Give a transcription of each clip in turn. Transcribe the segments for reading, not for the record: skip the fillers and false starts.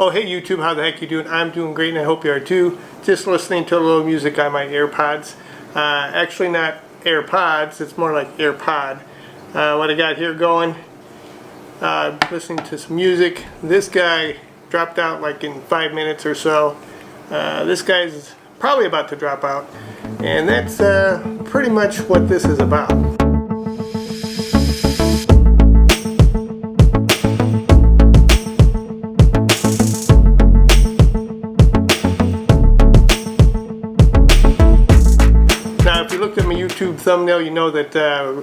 Oh, hey YouTube, how the heck you doing? I'm doing great and I hope you are too. Just listening to a little music on my AirPods. Actually not AirPods, it's more like AirPod. What I got here going, listening to some music. This guy dropped out like in 5 minutes or so. This guy's probably about to drop out. And that's pretty much what this is about. Now, if you looked at my YouTube thumbnail, you know that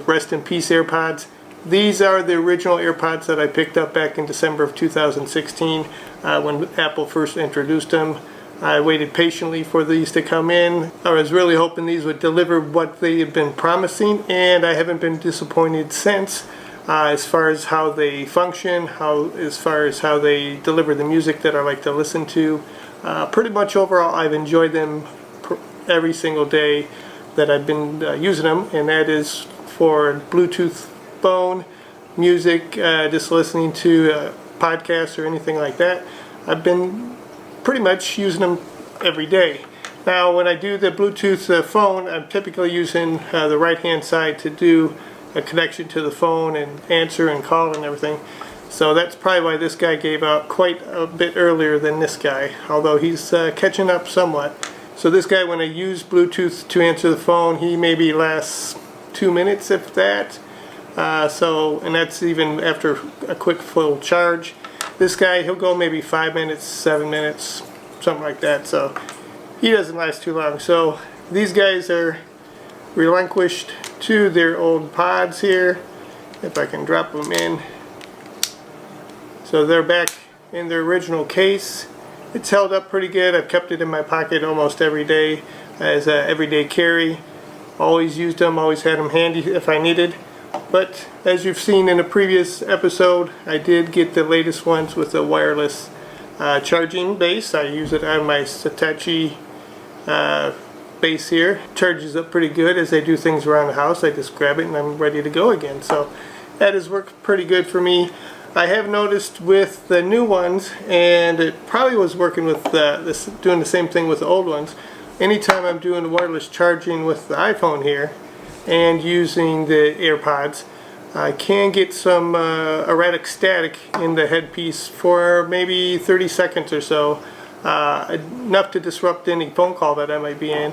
rest in peace AirPods. These are the original AirPods that I picked up back in December of 2016 when Apple first introduced them. I waited patiently for these to come in. I was really hoping these would deliver what they had been promising, and I haven't been disappointed since as far as how they function, as far as how they deliver the music that I like to listen to. Pretty much overall, I've enjoyed them every single day that I've been using them, and that is for Bluetooth phone, music, just listening to podcasts or anything like that. I've been pretty much using them every day. Now when I do the Bluetooth phone, I'm typically using the right hand side to do a connection to the phone and answer and call and everything. So that's probably why this guy gave out quite a bit earlier than this guy, although he's catching up somewhat. So this guy, when I use Bluetooth to answer the phone, he maybe lasts 2 minutes, if that. And that's even after a quick full charge. This guy, he'll go maybe 5 minutes, 7 minutes, something like that. So he doesn't last too long. So these guys are relinquished to their old pods here. If I can drop them in. So they're back in their original case. It's held up pretty good. I've kept it in my pocket almost every day as an everyday carry. Always used them, always had them handy if I needed. But as you've seen in a previous episode, I did get the latest ones with a wireless charging base. I use it on my Hitachi base here. Charges up pretty good as I do things around the house. I just grab it and I'm ready to go again. So that has worked pretty good for me. I have noticed with the new ones, and it probably was working with doing the same thing with the old ones. Anytime I'm doing wireless charging with the iPhone here and using the AirPods, I can get some erratic static in the headpiece for maybe 30 seconds or so, enough to disrupt any phone call that I might be in.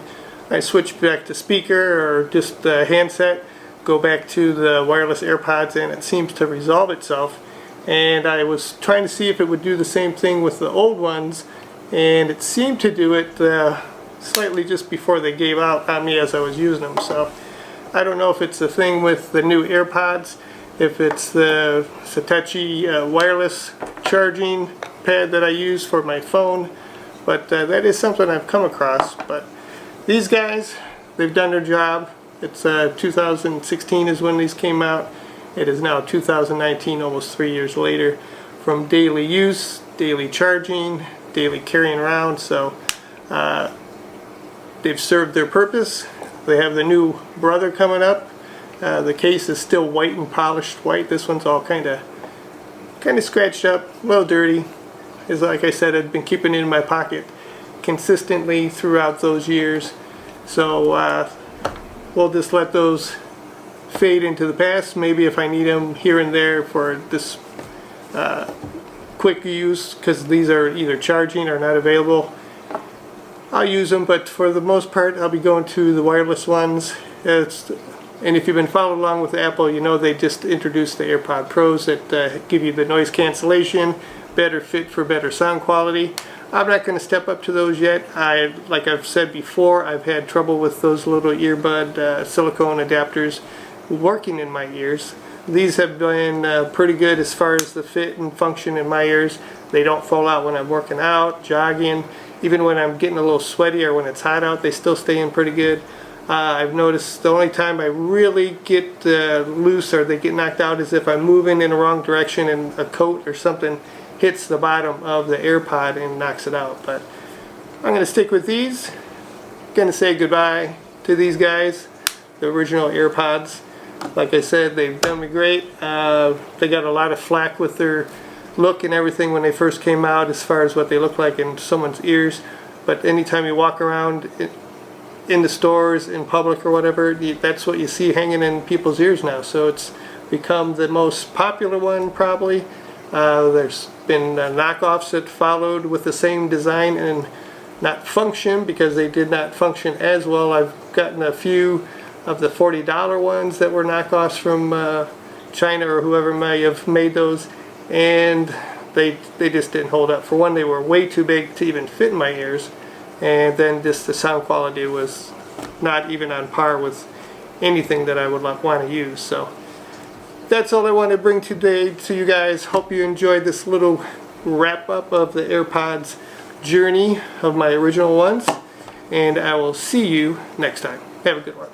I switch back to speaker or just the handset, go back to the wireless AirPods, and it seems to resolve itself. And I was trying to see if it would do the same thing with the old ones, and it seemed to do it slightly just before they gave out on me as I was using them. So I don't know if it's the thing with the new AirPods, if it's the Hitachi wireless charging pad that I use for my phone, but that is something I've come across. But these guys, they've done their job. It's 2016 is when these came out. It is now 2019, almost 3 years later, from daily use, daily charging, daily carrying around. So they've served their purpose. They have the new brother coming up. The case is still white and polished white. This one's all kind of scratched up, a little dirty. As like I said, I've been keeping it in my pocket consistently throughout those years. So we'll just let those fade into the past. Maybe if I need them here and there for this quick use, because these are either charging or not available, I'll use them. But for the most part, I'll be going to the wireless ones. And if you've been following along with Apple, you know they just introduced the AirPod Pros that give you the noise cancellation, better fit for better sound quality. I'm not going to step up to those yet. Like I've said before, I've had trouble with those little earbud silicone adapters working in my ears. These have been pretty good as far as the fit and function in my ears. They don't fall out when I'm working out, jogging, even when I'm getting a little sweaty or when it's hot out, they still stay in pretty good. I've noticed the only time I really get loose or they get knocked out is if I'm moving in the wrong direction and a coat or something hits the bottom of the AirPod and knocks it out. But I'm going to stick with these. Going to say goodbye to these guys, the original AirPods. Like I said, they've done me great. They got a lot of flack with their look and everything when they first came out as far as what they look like in someone's ears, but anytime you walk around in the stores, in public or whatever, that's what you see hanging in people's ears now. So it's become the most popular one probably. There's been knockoffs that followed with the same design and not function, because they did not function as well. I've gotten a few of the $40 ones that were knockoffs from China or whoever may have made those, and they just didn't hold up. For one, they were way too big to even fit in my ears, and then just the sound quality was not even on par with anything that I would want to use. So that's all I want to bring today to you guys. Hope you enjoyed this little wrap up of the AirPods journey of my original ones, and I will see you next time. Have a good one.